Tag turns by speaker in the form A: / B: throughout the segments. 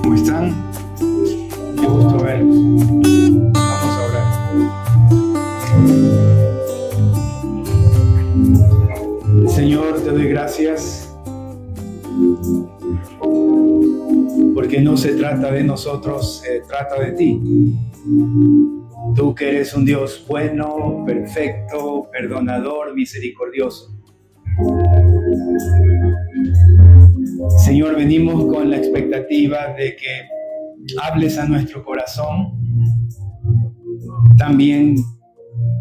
A: ¿Cómo están? Qué gusto verlos. Vamos a orar. Señor, te doy gracias porque no se trata de nosotros, se trata de ti. Tú que eres un Dios bueno, perfecto, perdonador, misericordioso. Señor, venimos con la expectativa de que hables a nuestro corazón, también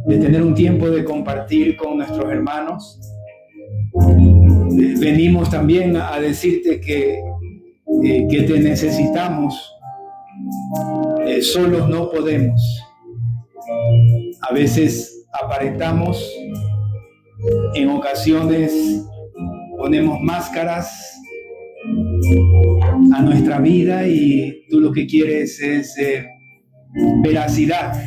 A: de tener un tiempo de compartir con nuestros hermanos. Venimos también a decirte que te necesitamos. Solos no podemos. A veces aparentamos, en ocasiones ponemos máscaras a nuestra vida y tú lo que quieres es veracidad.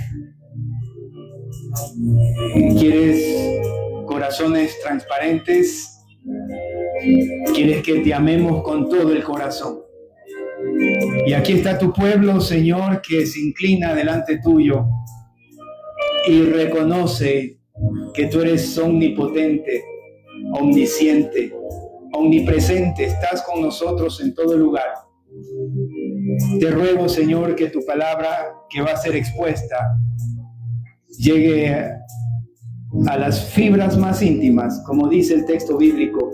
A: Quieres corazones transparentes, quieres que te amemos con todo el corazón. Y aquí está tu pueblo, Señor, que se inclina delante tuyo y reconoce que tú eres omnipotente, omnisciente, omnipresente, estás con nosotros en todo lugar. Te ruego, Señor, que tu palabra que va a ser expuesta llegue a las fibras más íntimas, como dice el texto bíblico,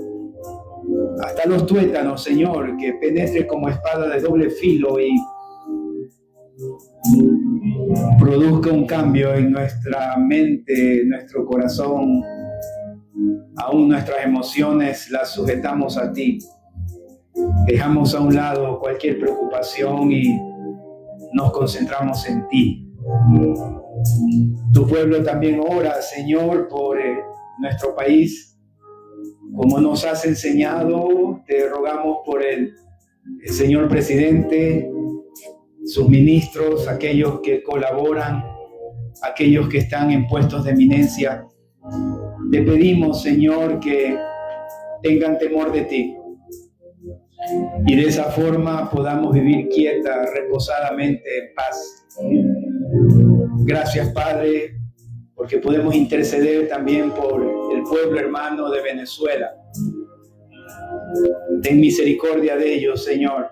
A: hasta los tuétanos, Señor, que penetre como espada de doble filo y produzca un cambio en nuestra mente, en nuestro corazón. Aún nuestras emociones las sujetamos a ti. Dejamos a un lado cualquier preocupación y nos concentramos en ti. Tu pueblo también ora, Señor, por nuestro país. Como nos has enseñado, te rogamos por el señor presidente, sus ministros, aquellos que colaboran, aquellos que están en puestos de eminencia. Te pedimos, Señor, que tengan temor de ti y de esa forma podamos vivir quieta, reposadamente, en paz. Gracias, Padre, porque podemos interceder también por el pueblo hermano de Venezuela. Ten misericordia de ellos, Señor.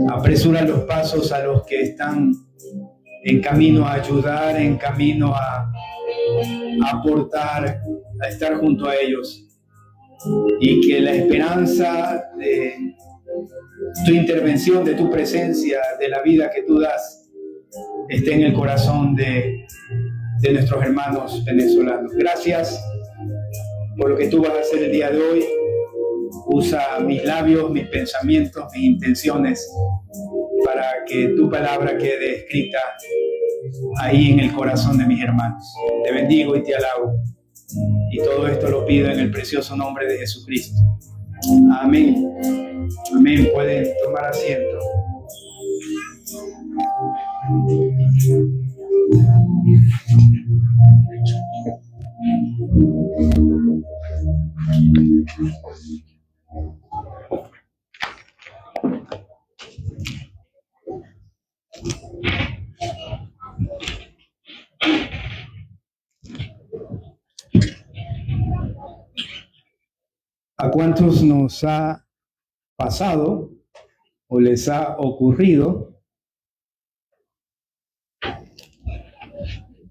A: Apresura los pasos a los que están en camino a ayudar, en camino a aportar, a estar junto a ellos. Y que la esperanza de tu intervención, de tu presencia, de la vida que tú das, esté en el corazón de nuestros hermanos venezolanos. Gracias por lo que tú vas a hacer el día de hoy. Usa mis labios, mis pensamientos, mis intenciones para que tu palabra quede escrita ahí en el corazón de mis hermanos. Te bendigo y te alabo. Y todo esto lo pido en el precioso nombre de Jesucristo. Amén. Amén. Pueden tomar asiento. ¿A cuántos nos ha pasado o les ha ocurrido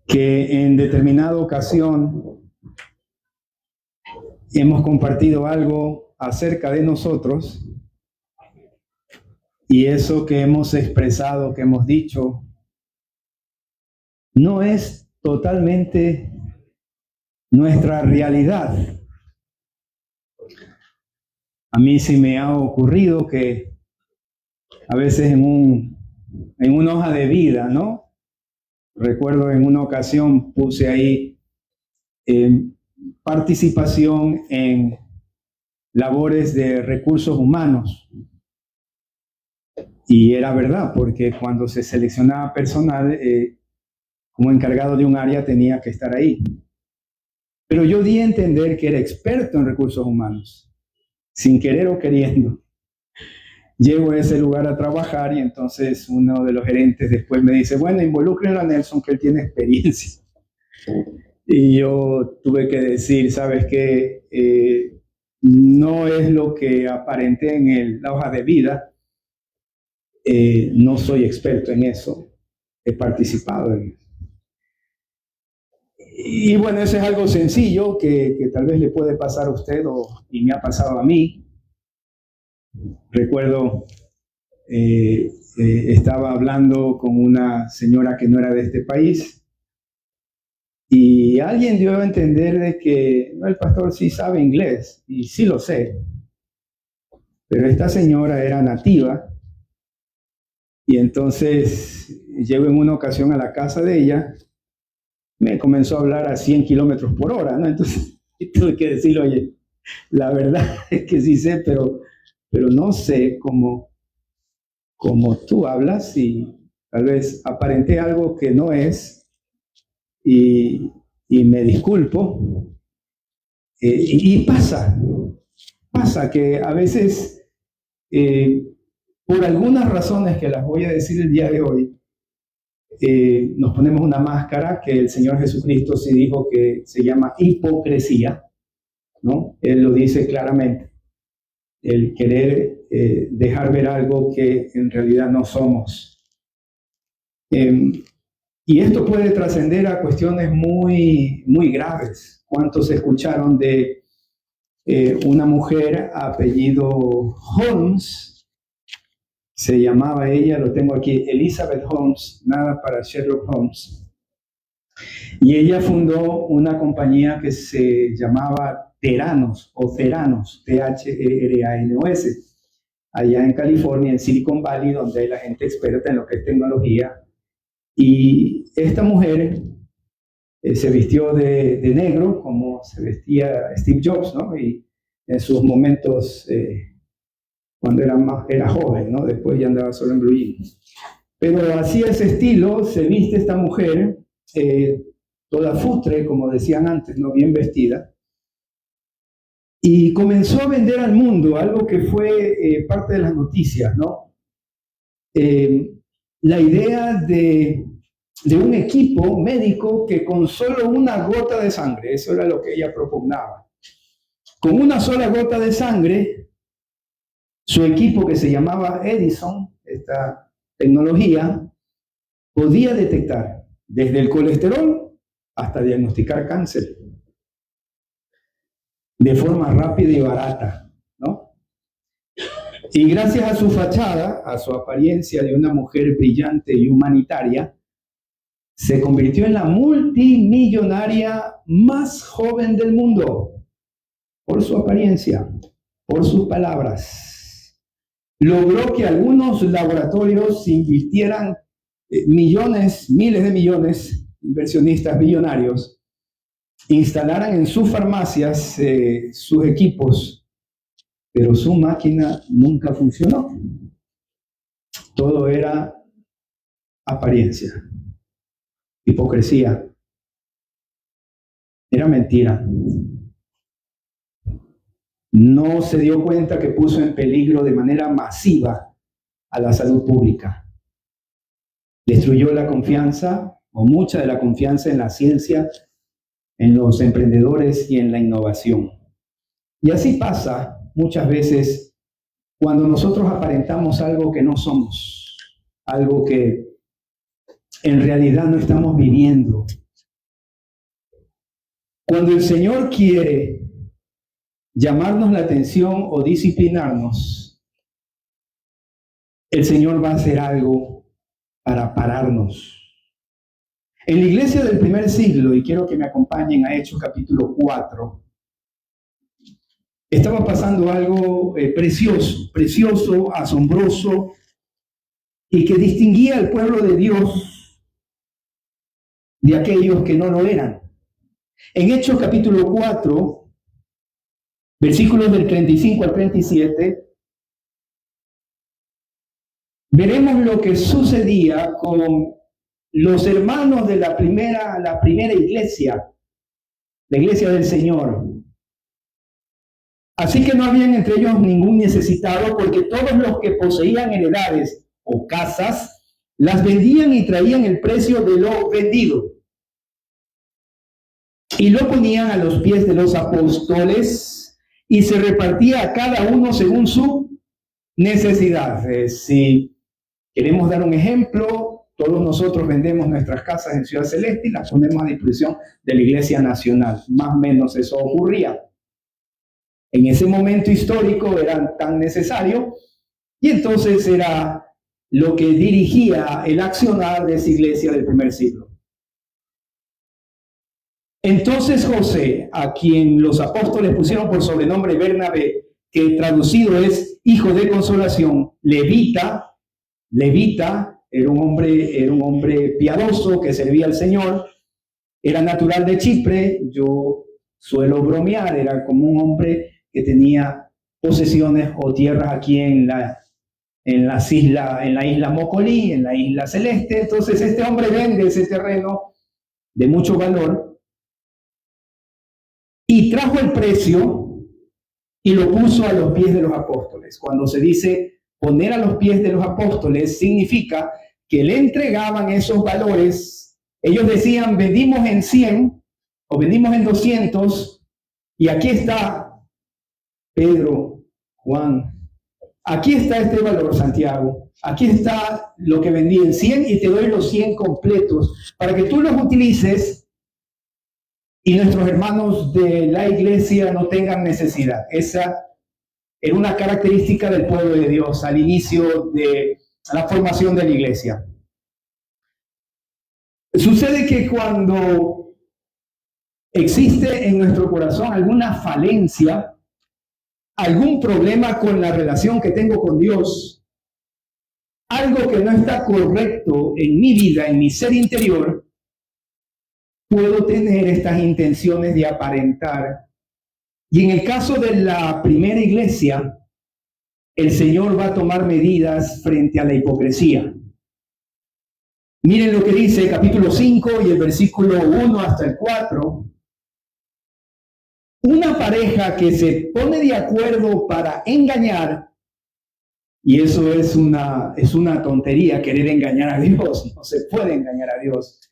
A: que en determinada ocasión hemos compartido algo acerca de nosotros y eso que hemos expresado, que hemos dicho, no es totalmente nuestra realidad? A mí sí me ha ocurrido que a veces en una hoja de vida, ¿no? Recuerdo en una ocasión puse ahí participación en labores de recursos humanos. Y era verdad, porque cuando se seleccionaba personal, como encargado de un área tenía que estar ahí. Pero yo di a entender que era experto en recursos humanos, sin querer o queriendo. Llego a ese lugar a trabajar y entonces uno de los gerentes después me dice, bueno, involúcrenlo a Nelson, que él tiene experiencia. Y yo tuve que decir, ¿sabes qué? No es lo que aparenté en la hoja de vida. No soy experto en eso. He participado en eso. Y bueno, eso es algo sencillo que tal vez le puede pasar a usted y me ha pasado a mí. Recuerdo, estaba hablando con una señora que no era de este país y alguien dio a entender de que no, el pastor sí sabe inglés y sí lo sé, pero esta señora era nativa y entonces llego en una ocasión a la casa de ella, me comenzó a hablar a 100 kilómetros por hora, ¿no? Entonces tuve que decirle, oye, la verdad es que sí sé, pero no sé cómo tú hablas y tal vez aparenté algo que no es y me disculpo. Y pasa que a veces, por algunas razones que las voy a decir el día de hoy, nos ponemos una máscara que el Señor Jesucristo sí dijo que se llama hipocresía, ¿no? Él lo dice claramente, el querer dejar ver algo que en realidad no somos. Y esto puede trascender a cuestiones muy, muy graves. ¿Cuántos escucharon de una mujer apellido Holmes? Se llamaba ella, lo tengo aquí, Elizabeth Holmes, nada para Sherlock Holmes. Y ella fundó una compañía que se llamaba Theranos, Theranos, allá en California, en Silicon Valley, donde hay la gente experta en lo que es tecnología. Y esta mujer se vistió de negro, como se vestía Steve Jobs, ¿no? Y en sus momentos, cuando era joven, ¿no? Después ya andaba solo en blue jeans. Pero así ese estilo se viste esta mujer, toda futre, como decían antes, ¿no? Bien vestida. Y comenzó a vender al mundo algo que fue parte de las noticias, ¿no? La idea de un equipo médico que con solo una gota de sangre, eso era lo que ella propugnaba, con una sola gota de sangre, su equipo que se llamaba Edison, esta tecnología, podía detectar desde el colesterol hasta diagnosticar cáncer de forma rápida y barata, ¿no? Y gracias a su fachada, a su apariencia de una mujer brillante y humanitaria, se convirtió en la multimillonaria más joven del mundo por su apariencia, por sus palabras. Logró que algunos laboratorios invirtieran millones, miles de millones, inversionistas millonarios, instalaran en sus farmacias sus equipos, pero su máquina nunca funcionó. Todo era apariencia, hipocresía, era mentira. No se dio cuenta que puso en peligro de manera masiva a la salud pública. Destruyó la confianza, o mucha de la confianza en la ciencia, en los emprendedores y en la innovación. Y así pasa muchas veces cuando nosotros aparentamos algo que no somos, algo que en realidad no estamos viviendo. Cuando el Señor quiere llamarnos la atención o disciplinarnos, el Señor va a hacer algo para pararnos. En la iglesia del primer siglo, y quiero que me acompañen a Hechos capítulo 4, estaba pasando algo precioso, asombroso, y que distinguía al pueblo de Dios de aquellos que no lo eran. En Hechos capítulo 4, versículos del 35 al 37, veremos lo que sucedía con los hermanos de la primera iglesia, la iglesia del Señor.
B: Así que no había entre ellos ningún necesitado, porque todos los que poseían heredades o casas, las vendían y traían el precio de lo vendido. Y lo ponían a los pies de los apóstoles y se repartía a cada uno según su necesidad. Si queremos dar un ejemplo, todos nosotros vendemos nuestras casas en Ciudad Celeste y las ponemos a disposición de la Iglesia Nacional. Más o menos eso ocurría. En ese momento histórico era tan necesario y entonces era lo que dirigía el accionar de esa iglesia del primer siglo. Entonces José, a quien los apóstoles pusieron por sobrenombre Bernabé, que traducido es hijo de consolación, levita, era un hombre piadoso que servía al Señor, era natural de Chipre, yo suelo bromear, era como un hombre que tenía posesiones o tierras aquí en la isla Mocolí, en la isla Celeste. Entonces este hombre vende ese terreno de mucho valor y trajo el precio y lo puso a los pies de los apóstoles. Cuando se dice poner a los pies de los apóstoles, significa que le entregaban esos valores. Ellos decían, vendimos en 100 o vendimos en 200 y aquí está Pedro, Juan, aquí está este valor, Santiago, aquí está lo que vendí en 100 y te doy los 100 completos para que tú los utilices y nuestros hermanos de la iglesia no tengan necesidad. Esa era una característica del pueblo de Dios al inicio de la formación de la iglesia. Sucede que cuando existe en nuestro corazón alguna falencia, algún problema con la relación que tengo con Dios, algo que no está correcto en mi vida, en mi ser interior, puedo tener estas intenciones de aparentar. Y en el caso de la primera iglesia, el Señor va a tomar medidas frente a la hipocresía. Miren lo que dice el capítulo 5 y el versículo 1 hasta el 4. Una pareja que se pone de acuerdo para engañar, y eso es una tontería, querer engañar a Dios, no se puede engañar a Dios.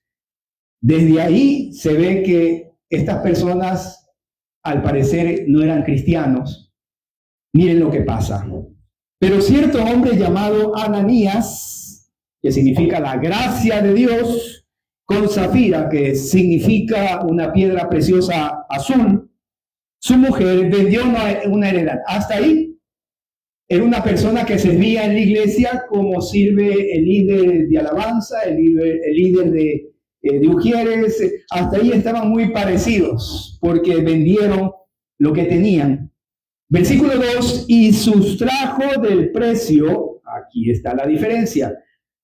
B: Desde ahí se ve que estas personas, al parecer, no eran cristianos. Miren lo que pasa. Pero cierto hombre llamado Ananías, que significa la gracia de Dios, con Zafira, que significa una piedra preciosa azul, su mujer vendió una heredad. Hasta ahí era una persona que servía en la iglesia como sirve el líder de alabanza, el líder de ujieres. Hasta ahí estaban muy parecidos porque vendieron lo que tenían. Versículo 2, y sustrajo del precio, aquí está la diferencia,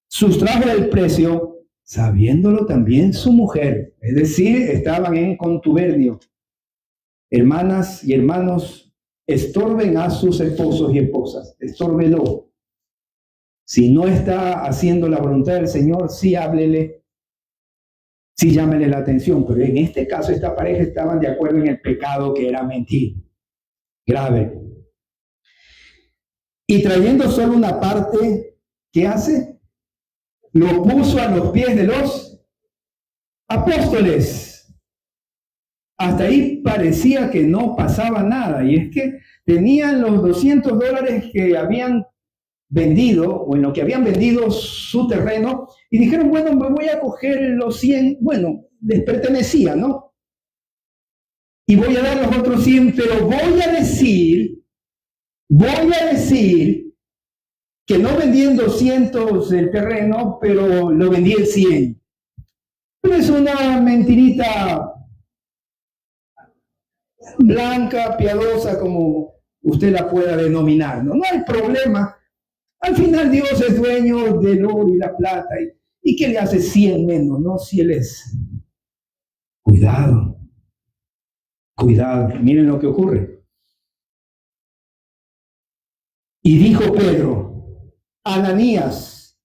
B: sustrajo del precio, sabiéndolo también su mujer. Es decir, estaban en contubernio. Hermanas y hermanos, estorben a sus esposos y esposas, estórbelo. Si no está haciendo la voluntad del Señor, sí háblele, sí llámele la atención. Pero en este caso, esta pareja estaban de acuerdo en el pecado que era mentir. Grave. Y trayendo solo una parte, ¿qué hace? Lo puso a los pies de los apóstoles. Hasta ahí parecía que no pasaba nada, y es que tenían los $200 que habían vendido, o en lo que habían vendido su terreno, y dijeron, bueno, me voy a coger los 100, bueno, les pertenecía, ¿no? Y voy a dar los otros 100, pero voy a decir que no vendí en 200 el terreno, pero lo vendí en 100. Pero es una mentirita blanca, piadosa, como usted la pueda denominar, ¿no? No hay problema. Al final Dios es dueño del oro y la plata. ¿Y qué le hace 100 menos, no? Si Él es. Cuidado. Miren lo que ocurre. Y dijo Pedro, Ananías,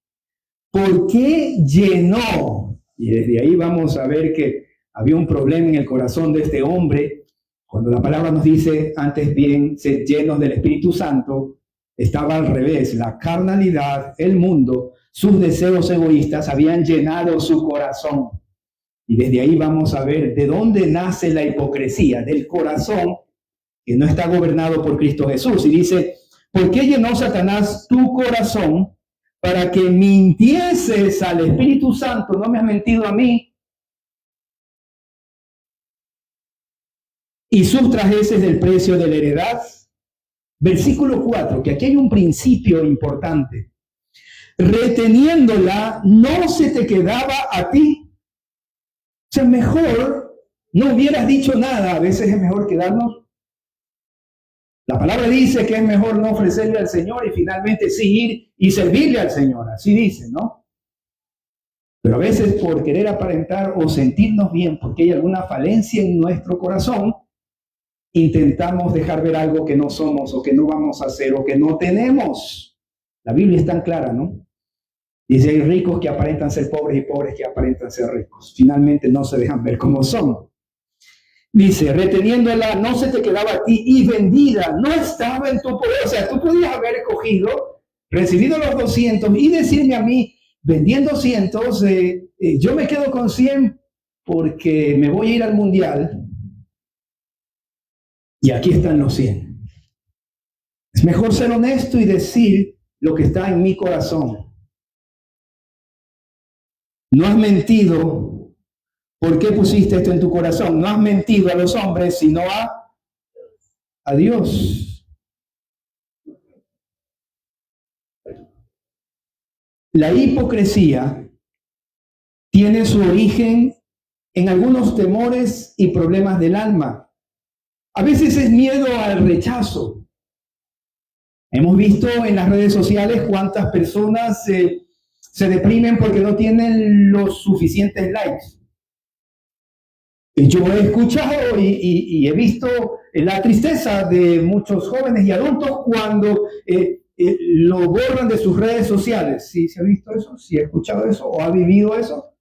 B: ¿por qué llenó? Y desde ahí vamos a ver que había un problema en el corazón de este hombre. Cuando la palabra nos dice, antes bien, sed llenos del Espíritu Santo, estaba al revés. La carnalidad, el mundo, sus deseos egoístas habían llenado su corazón. Y desde ahí vamos a ver de dónde nace la hipocresía, del corazón que no está gobernado por Cristo Jesús. Y dice, ¿por qué llenó Satanás tu corazón para que mintieses al Espíritu Santo? No me has mentido a mí. Y sustrajeses del precio de la heredad. Versículo 4, que aquí hay un principio importante. Reteniéndola, no se te quedaba a ti. O sea, mejor no hubieras dicho nada. A veces es mejor quedarnos. La palabra dice que es mejor no ofrecerle al Señor y finalmente sí ir y servirle al Señor. Así dice, ¿no? Pero a veces por querer aparentar o sentirnos bien, porque hay alguna falencia en nuestro corazón, intentamos dejar ver algo que no somos o que no vamos a hacer o que no tenemos. La Biblia es tan clara, ¿no? Dice, hay ricos que aparentan ser pobres y pobres que aparentan ser ricos. Finalmente no se dejan ver como son. Dice, reteniéndola, no se te quedaba a ti y vendida, no estaba en tu poder. O sea, tú podías haber cogido, recibido los 200 y decirme a mí, vendiendo 200, yo me quedo con 100 porque me voy a ir al mundial y aquí están los 100. Es mejor ser honesto y decir lo que está en mi corazón. No has mentido. ¿Por qué pusiste esto en tu corazón? No has mentido a los hombres, sino a Dios. La hipocresía tiene su origen en algunos temores y problemas del alma. A veces es miedo al rechazo. Hemos visto en las redes sociales cuántas personas se deprimen porque no tienen los suficientes likes. Yo he escuchado y he visto la tristeza de muchos jóvenes y adultos cuando lo borran de sus redes sociales. ¿Sí se ha visto eso? ¿Sí ha escuchado eso? ¿O ha vivido eso?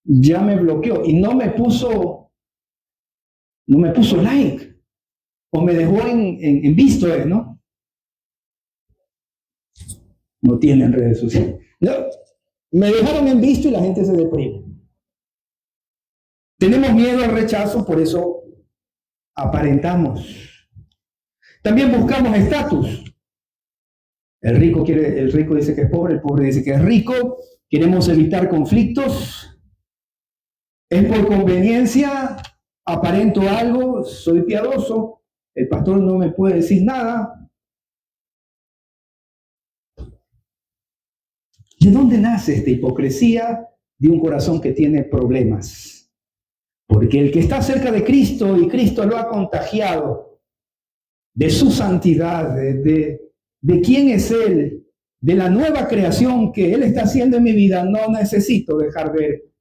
B: Ya me bloqueó y no me puso like o me dejó en visto, ¿no? No tienen redes sociales. No, me dejaron en visto y la gente se deprime. Tenemos miedo al rechazo, por eso aparentamos. También buscamos estatus. El rico dice que es pobre, el pobre dice que es rico. Queremos evitar conflictos. Es por conveniencia, aparento algo, soy piadoso, el pastor no me puede decir nada. ¿De dónde nace esta hipocresía? De un corazón que tiene problemas. Porque el que está cerca de Cristo y Cristo lo ha contagiado de su santidad, de quién es Él, de la nueva creación que Él está haciendo en mi vida, no necesito dejar ver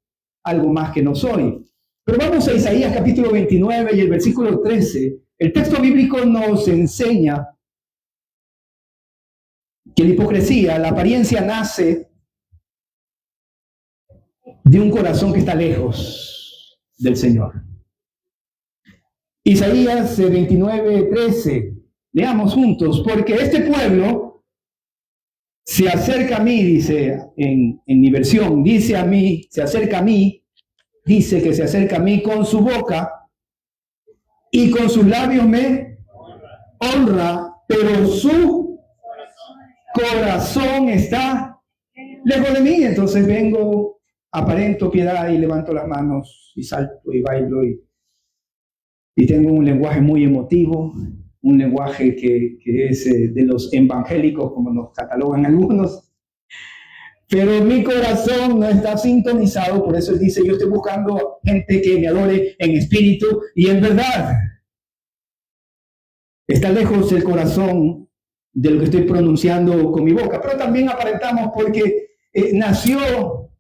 B: algo más que no soy. Pero vamos a Isaías capítulo 29 y el versículo 13. El texto bíblico nos enseña que la hipocresía, la apariencia nace de un corazón que está lejos del Señor. Isaías 29:13. Leamos juntos, porque este pueblo se acerca a mí, dice en mi versión, dice a mí, se acerca a mí, dice que se acerca a mí con su boca y con sus labios me honra, pero su corazón está lejos de mí. Entonces vengo, aparento piedad y levanto las manos y salto y bailo y tengo un lenguaje muy emotivo, un lenguaje que es de los evangélicos, como nos catalogan algunos, pero mi corazón no está sintonizado. Por eso él dice, yo estoy buscando gente que me adore en espíritu y en verdad. Está lejos el corazón de lo que estoy pronunciando con mi boca, pero también aparentamos porque nació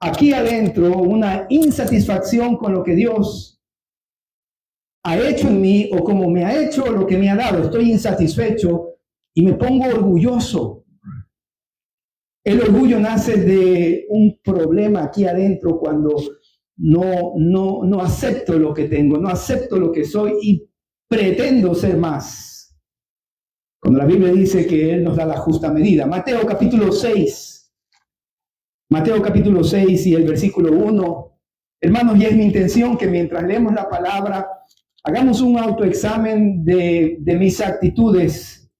B: aquí adentro una insatisfacción con lo que Dios ha hecho en mí o como me ha hecho lo que me ha dado. Estoy insatisfecho y me pongo orgulloso. El orgullo nace de un problema aquí adentro cuando no acepto lo que tengo, no acepto lo que soy y pretendo ser más. Cuando la Biblia dice que Él nos da la justa medida. Mateo capítulo 6 y el versículo 1. Hermanos, y es mi intención que mientras leemos la palabra, hagamos un autoexamen de mis actitudes,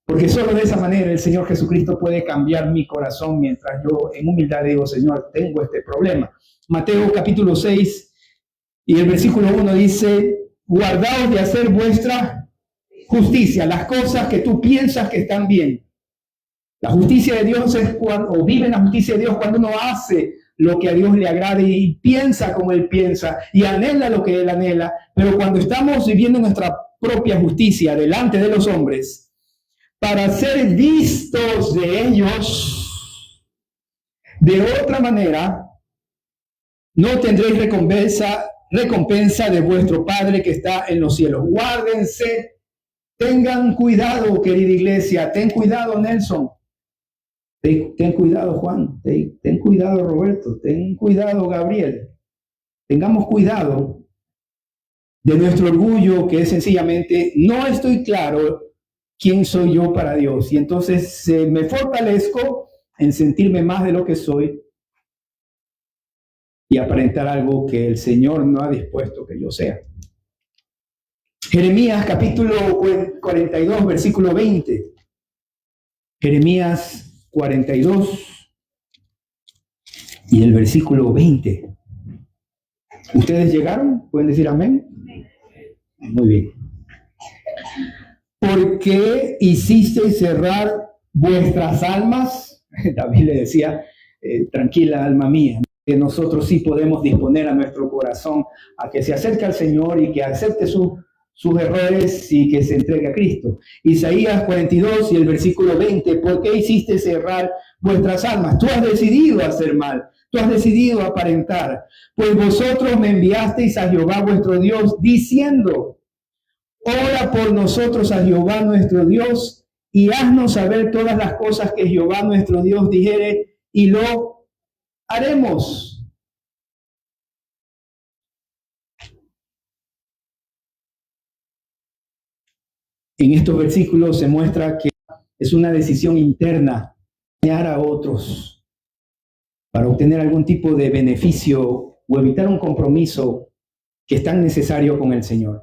B: porque solo de esa manera el Señor Jesucristo puede cambiar mi corazón mientras yo en humildad digo, Señor, tengo este problema. Mateo capítulo 6 y el versículo 1 dice, guardaos de hacer vuestra justicia, las cosas que tú piensas que están bien. La justicia de Dios es cuando, o vive en la justicia de Dios cuando uno hace lo que a Dios le agrade y piensa como Él piensa y anhela lo que Él anhela. Pero cuando estamos viviendo nuestra propia justicia delante de los hombres, para ser vistos de ellos, de otra manera, no tendréis recompensa de vuestro Padre que está en los cielos. Guárdense, tengan cuidado, querida iglesia, ten cuidado, Nelson. Ten cuidado, Juan, ten cuidado, Roberto, ten cuidado, Gabriel. Tengamos cuidado de nuestro orgullo, que es sencillamente, no estoy claro quién soy yo para Dios. Y entonces me fortalezco en sentirme más de lo que soy y aparentar algo que el Señor no ha dispuesto que yo sea. Jeremías capítulo 42, versículo 20. Jeremías 42 y el versículo 20. ¿Ustedes llegaron? ¿Pueden decir amén? Muy bien. ¿Por qué hicisteis cerrar vuestras almas? David le decía, tranquila alma mía, que nosotros sí podemos disponer a nuestro corazón a que se acerque al Señor y que acepte sus errores y que se entregue a Cristo. Isaías 42 y el versículo 20, ¿por qué hiciste cerrar vuestras almas? Tú has decidido hacer mal, tú has decidido aparentar, pues vosotros me enviasteis a Jehová vuestro Dios diciendo, ora por nosotros a Jehová nuestro Dios y haznos saber todas las cosas que Jehová nuestro Dios dijere y lo haremos. En estos versículos se muestra que es una decisión interna, engañar a otros para obtener algún tipo de beneficio o evitar un compromiso que es tan necesario con el Señor.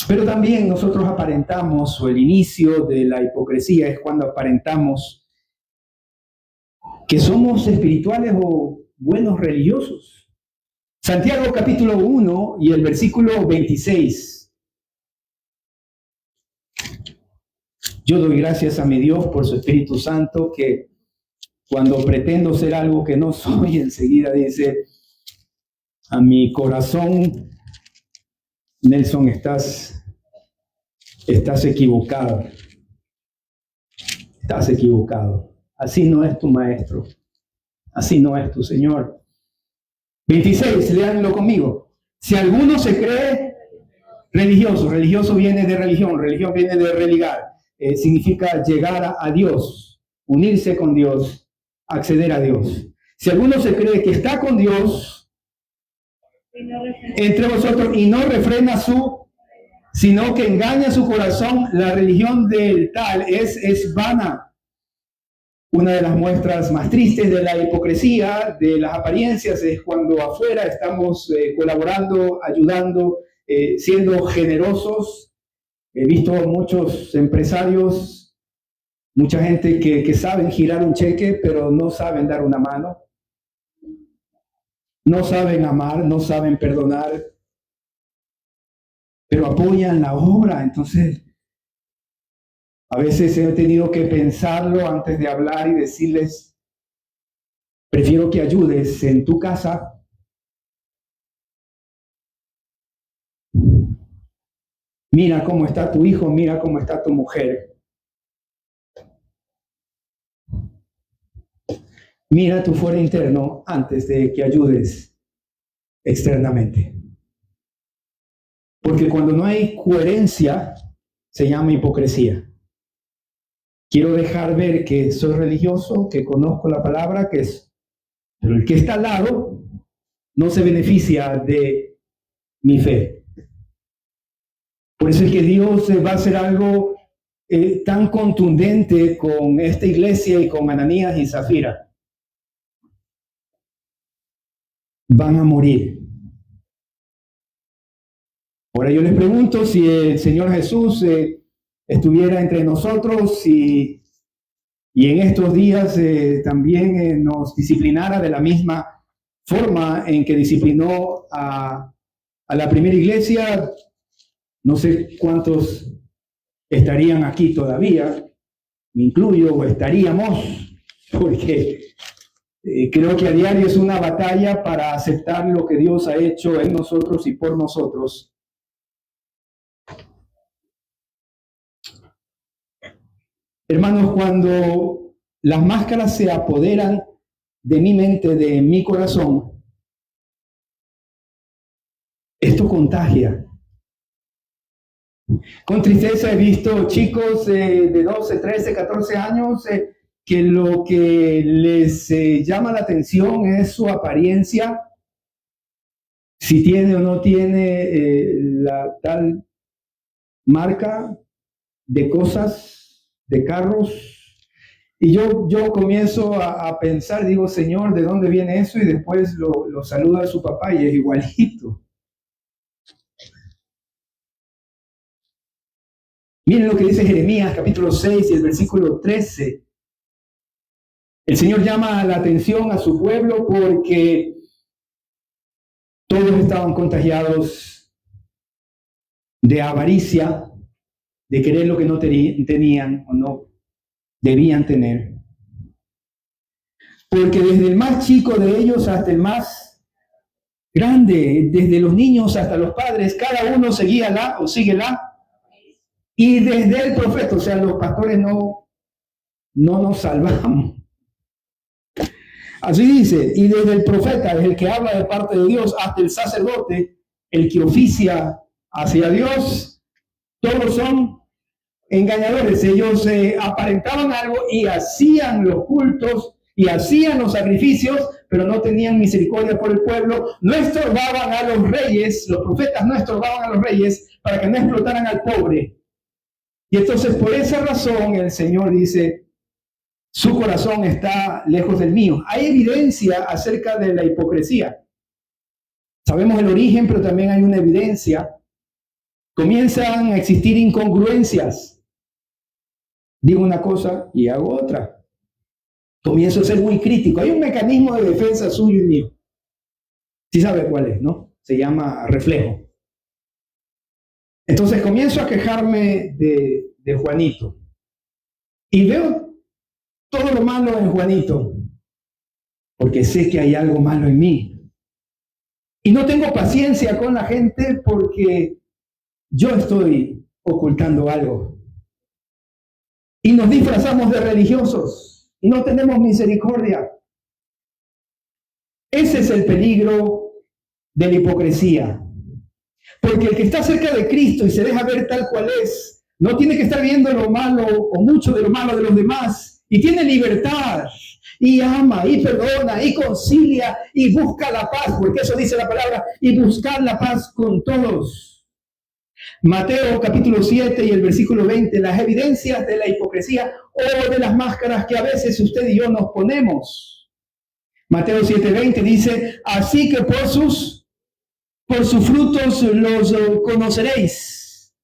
B: Pero también nosotros aparentamos, o el inicio de la hipocresía es cuando aparentamos que somos espirituales o buenos religiosos. Santiago capítulo 1 y el versículo 26. Yo doy gracias a mi Dios por su Espíritu Santo, que cuando pretendo ser algo que no soy, enseguida dice a mi corazón, Nelson, estás equivocado. Estás equivocado. Así no es tu maestro. Así no es tu Señor. 26, léanlo conmigo. Si alguno se cree religioso, religioso viene de religión viene de religar. Significa llegar a Dios, unirse con Dios, acceder a Dios. Si alguno se cree que está con Dios entre vosotros y no refrena sino que engaña su corazón, la religión del tal es vana. Una de las muestras más tristes de la hipocresía, de las apariencias, es cuando afuera estamos colaborando, ayudando, siendo generosos. He visto muchos empresarios, mucha gente que saben girar un cheque, pero no saben dar una mano. No saben amar, no saben perdonar, pero apoyan la obra. Entonces, a veces he tenido que pensarlo antes de hablar y decirles, prefiero que ayudes en tu casa. Mira cómo está tu hijo, mira cómo está tu mujer. Mira tu fuero interno antes de que ayudes externamente. Porque cuando no hay coherencia, se llama hipocresía. Quiero dejar ver que soy religioso, que conozco la palabra, que Pero el que está al lado no se beneficia de mi fe. Por eso es que Dios va a hacer algo tan contundente con esta iglesia y con Ananías y Zafira. Van a morir. Ahora yo les pregunto si el Señor Jesús estuviera entre nosotros y en estos días también nos disciplinara de la misma forma en que disciplinó a la primera iglesia. No sé cuántos estarían aquí todavía, me incluyo, o estaríamos, porque creo que a diario es una batalla para aceptar lo que Dios ha hecho en nosotros y por nosotros. Hermanos, cuando las máscaras se apoderan de mi mente, de mi corazón, esto contagia. Con tristeza he visto chicos de 12, 13, 14 años que lo que les llama la atención es su apariencia, si tiene o no tiene la tal marca de cosas, de carros. Y yo comienzo a pensar, digo, Señor, ¿de dónde viene eso? Y después lo saluda a su papá y es igualito. Miren lo que dice Jeremías, capítulo 6 y el versículo 13. El Señor llama la atención a su pueblo porque todos estaban contagiados de avaricia, de querer lo que no tenían o no debían tener. Porque desde el más chico de ellos hasta el más grande, desde los niños hasta los padres, cada uno seguía la o sigue la. Y desde el profeta, o sea, los pastores no nos salvamos. Así dice, y desde el profeta, desde el que habla de parte de Dios, hasta el sacerdote, el que oficia hacia Dios, todos son engañadores. Ellos aparentaban algo y hacían los cultos y hacían los sacrificios, pero no tenían misericordia por el pueblo. No estorbaban a los reyes, los profetas no estorbaban a los reyes para que no explotaran al pobre. Y entonces por esa razón el Señor dice, su corazón está lejos del mío. Hay evidencia acerca de la hipocresía. Sabemos el origen, pero también hay una evidencia. Comienzan a existir incongruencias. Digo una cosa y hago otra. Comienzo a ser muy crítico. Hay un mecanismo de defensa suyo y mío. Sí sabe cuál es, ¿no? Se llama reflejo. Entonces comienzo a quejarme de Juanito. Y veo todo lo malo en Juanito, porque sé que hay algo malo en mí. Y no tengo paciencia con la gente porque yo estoy ocultando algo. Y nos disfrazamos de religiosos y no tenemos misericordia. Ese es el peligro de la hipocresía. Porque el que está cerca de Cristo y se deja ver tal cual es, no tiene que estar viendo lo malo o mucho de lo malo de los demás. Y tiene libertad, y ama, y perdona, y concilia, y busca la paz, porque eso dice la palabra, y buscar la paz con todos. Mateo capítulo 7 y el versículo 20, las evidencias de la hipocresía o de las máscaras que a veces usted y yo nos ponemos. Mateo 7:20 dice, así que por sus frutos los conoceréis.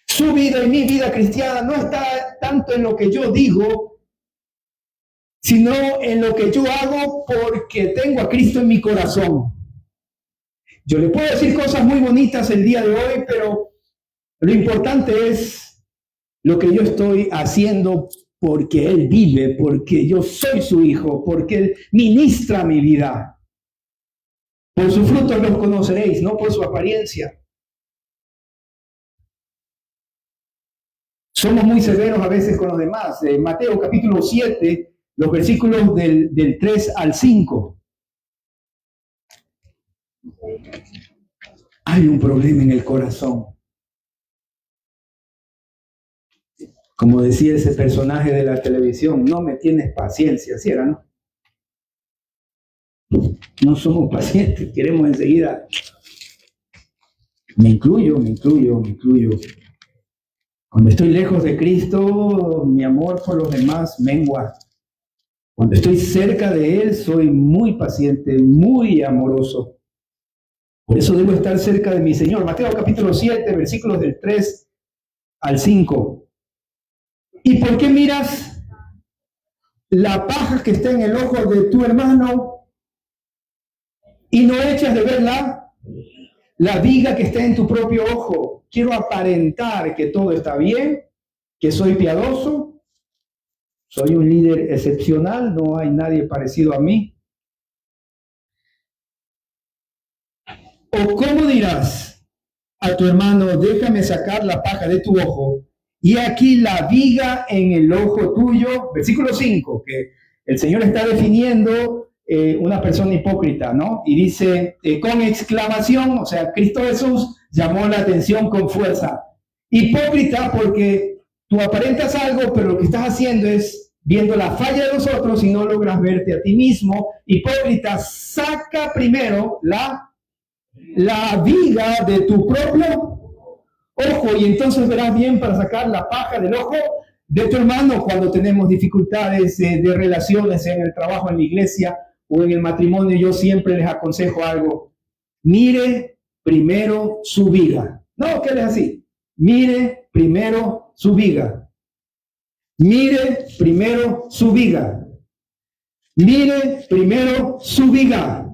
B: Su vida y mi vida cristiana no está tanto en lo que yo digo, sino en lo que yo hago porque tengo a Cristo en mi corazón. Yo le puedo decir cosas muy bonitas el día de hoy, pero lo importante es lo que yo estoy haciendo porque Él vive, porque yo soy su hijo, porque Él ministra mi vida. Por sus frutos los conoceréis, no por su apariencia. Somos muy severos a veces con los demás. Mateo capítulo 7, los versículos del 3 al 5. Hay un problema en el corazón. Como decía ese personaje de la televisión, no me tienes paciencia, ¿sí era, no? No somos pacientes, queremos enseguida. Me incluyo. Cuando estoy lejos de Cristo, mi amor por los demás mengua. Cuando estoy cerca de Él, soy muy paciente, muy amoroso. Por eso debo estar cerca de mi Señor. Mateo capítulo 7, versículos del 3 al 5. ¿Y por qué miras la paja que está en el ojo de tu hermano y no echas de ver la viga que está en tu propio ojo? Quiero aparentar que todo está bien, que soy piadoso, soy un líder excepcional, no hay nadie parecido a mí. ¿O cómo dirás a tu hermano, déjame sacar la paja de tu ojo, y aquí la viga en el ojo tuyo? Versículo 5, que el Señor está definiendo una persona hipócrita, ¿no? Y dice, con exclamación, o sea, Cristo Jesús llamó la atención con fuerza. Hipócrita porque tú aparentas algo, pero lo que estás haciendo es viendo la falla de los otros y no logras verte a ti mismo. Hipócrita, saca primero la viga de tu propio ojo y entonces verás bien para sacar la paja del ojo de tu hermano. Cuando tenemos dificultades de relaciones en el trabajo, en la iglesia o en el matrimonio, yo siempre les aconsejo algo: mire primero su viga. No, ¿qué es así? Mire primero su viga. Mire primero su viga. Mire primero su viga.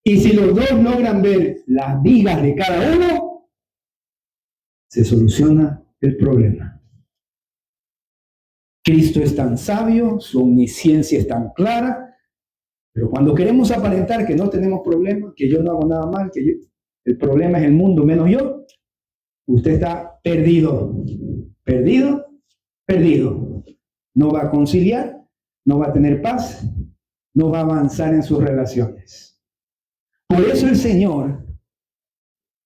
B: Y si los dos logran ver las vigas de cada uno, se soluciona el problema. Cristo es tan sabio, su omnisciencia es tan clara, pero cuando queremos aparentar que no tenemos problema, que yo no hago nada mal, el problema es el mundo menos yo, usted está perdido. No va a conciliar, no va a tener paz, no va a avanzar en sus relaciones. Por eso el Señor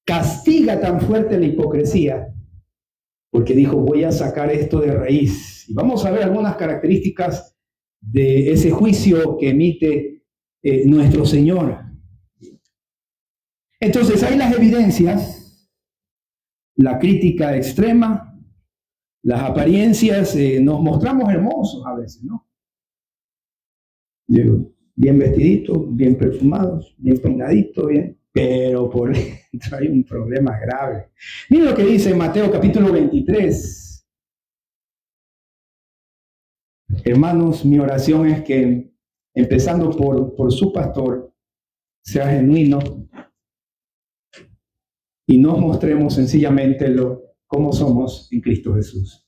B: castiga tan fuerte la hipocresía, porque dijo, voy a sacar esto de raíz. Y vamos a ver algunas características de ese juicio que emite nuestro Señor. Entonces hay las evidencias, la crítica extrema, las apariencias, nos mostramos hermosos a veces, ¿no? Bien vestiditos, bien perfumados, bien peinaditos, bien, pero por dentro hay un problema grave. Miren lo que dice Mateo capítulo 23. Hermanos, mi oración es que, empezando por su pastor, sea genuino y nos mostremos sencillamente cómo somos en Cristo Jesús.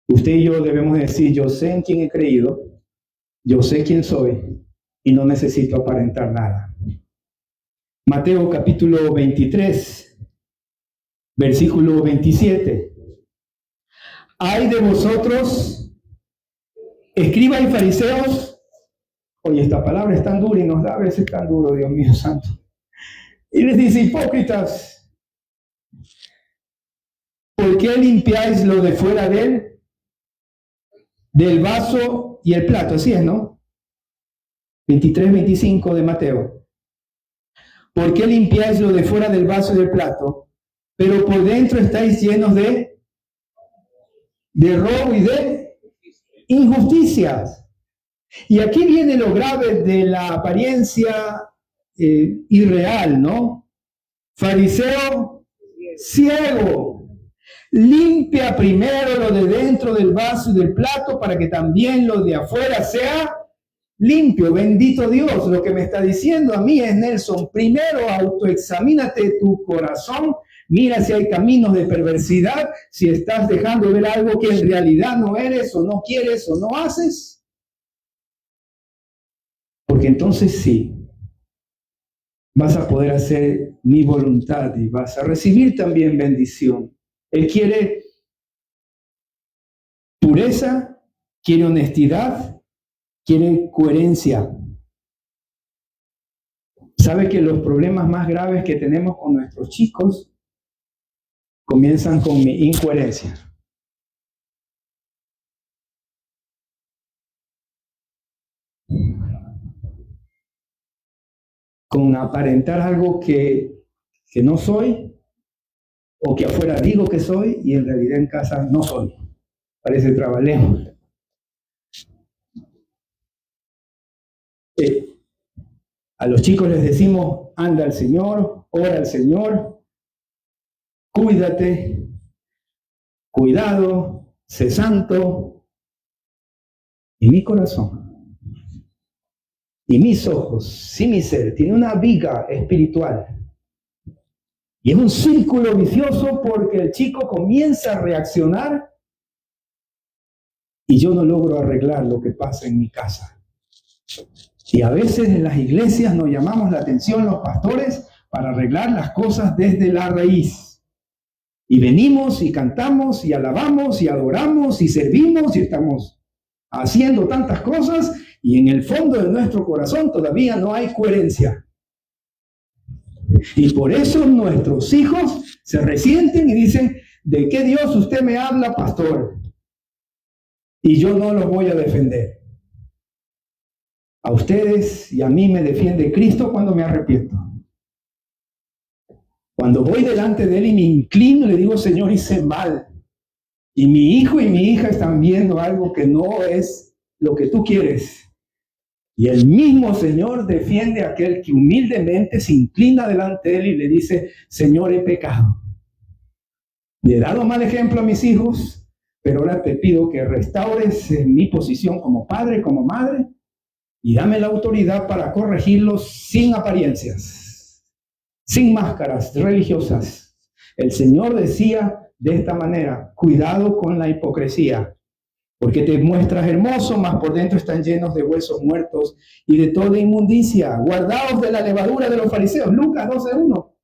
B: Usted y yo debemos decir, yo sé en quién he creído, yo sé quién soy y no necesito aparentar nada. Mateo capítulo 23, versículo 27. Ay de vosotros, escribas y fariseos. Oye, esta palabra es tan dura y nos da a veces tan duro, Dios mío santo. Y les dice, hipócritas, ¿por qué limpiáis lo de fuera del vaso y el plato? Así es, ¿no? 23, 25 de Mateo. ¿Por qué limpiáis lo de fuera del vaso y del plato? Pero por dentro estáis llenos de robo y de injusticias. Y aquí viene lo grave de la apariencia irreal, ¿no? Fariseo ciego, limpia primero lo de dentro del vaso y del plato para que también lo de afuera sea limpio. Bendito Dios. Lo que me está diciendo a mí es, Nelson, primero autoexamínate tu corazón, mira si hay caminos de perversidad, si estás dejando ver algo que en realidad no eres o no quieres o no haces. Porque entonces sí, vas a poder hacer mi voluntad y vas a recibir también bendición. Él quiere pureza, quiere honestidad, quiere coherencia. ¿Sabe que los problemas más graves que tenemos con nuestros chicos comienzan con mi incoherencia? con aparentar algo que no soy, o que afuera digo que soy y en realidad en casa no soy. Parece trabaleo. A los chicos les decimos, anda al Señor, ora al Señor, cuídate, cuidado, sé santo. Y mi corazón, y mis ojos, y mi ser, tiene una viga espiritual. Y es un círculo vicioso porque el chico comienza a reaccionar y yo no logro arreglar lo que pasa en mi casa. Y a veces en las iglesias nos llamamos la atención los pastores para arreglar las cosas desde la raíz. Y venimos y cantamos y alabamos y adoramos y servimos y estamos haciendo tantas cosas y en el fondo de nuestro corazón todavía no hay coherencia. Y por eso nuestros hijos se resienten y dicen, ¿de qué Dios usted me habla, pastor? Y yo no los voy a defender. A ustedes y a mí me defiende Cristo cuando me arrepiento. Cuando voy delante de Él y me inclino, le digo, Señor, hice mal. Y mi hijo y mi hija están viendo algo que no es lo que tú quieres. Y el mismo Señor defiende a aquel que humildemente se inclina delante de Él y le dice, Señor, he pecado. Le he dado mal ejemplo a mis hijos, pero ahora te pido que restaures mi posición como padre, como madre, y dame la autoridad para corregirlos sin apariencias, sin máscaras religiosas. El Señor decía de esta manera, cuidado con la hipocresía, porque te muestras hermoso, mas por dentro están llenos de huesos muertos y de toda inmundicia. Guardaos de la levadura de los fariseos. Lucas 12:1.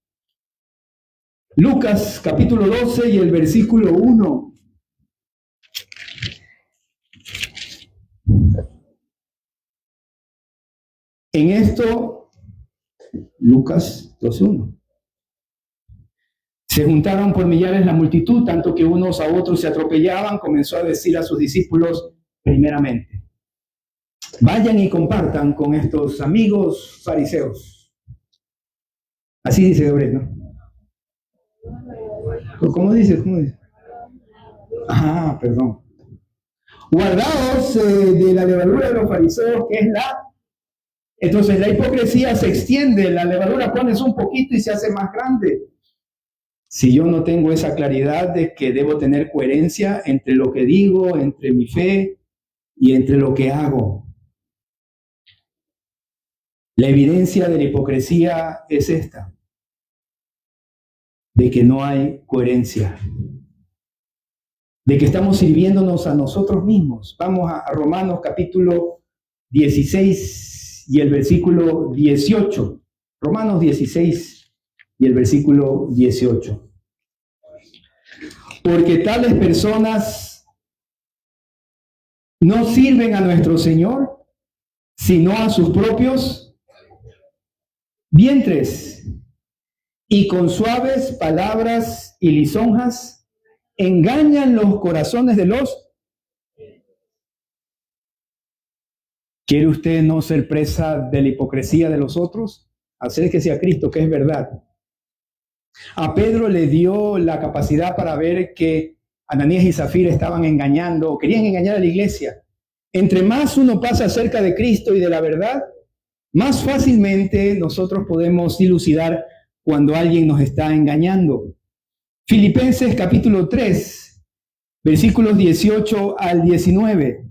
B: Lucas capítulo 12 y el versículo 1. En esto, Lucas 12:1. Se juntaron por millares la multitud, tanto que unos a otros se atropellaban. Comenzó a decir a sus discípulos, primeramente, vayan y compartan con estos amigos fariseos. Así dice Gabriel, ¿no? ¿Cómo dice? ¿Cómo dice? Ah, perdón. Guardaos de la levadura de los fariseos, que es la... Entonces la hipocresía se extiende, la levadura pones un poquito y se hace más grande. Si yo no tengo esa claridad de que debo tener coherencia entre lo que digo, entre mi fe y entre lo que hago. La evidencia de la hipocresía es esta, de que no hay coherencia, de que estamos sirviéndonos a nosotros mismos. Vamos a Romanos capítulo 16 y el versículo 18. Romanos 16 y el versículo 18. Porque tales personas no sirven a nuestro Señor, sino a sus propios vientres, y con suaves palabras y lisonjas engañan los corazones de los... ¿Quiere usted no ser presa de la hipocresía de los otros? Acérquese a Cristo, que es verdad. A Pedro le dio la capacidad para ver que Ananías y Zafira estaban engañando, o querían engañar a la iglesia. Entre más uno pasa cerca de Cristo y de la verdad, más fácilmente nosotros podemos dilucidar cuando alguien nos está engañando. Filipenses capítulo 3, versículos 18 al 19.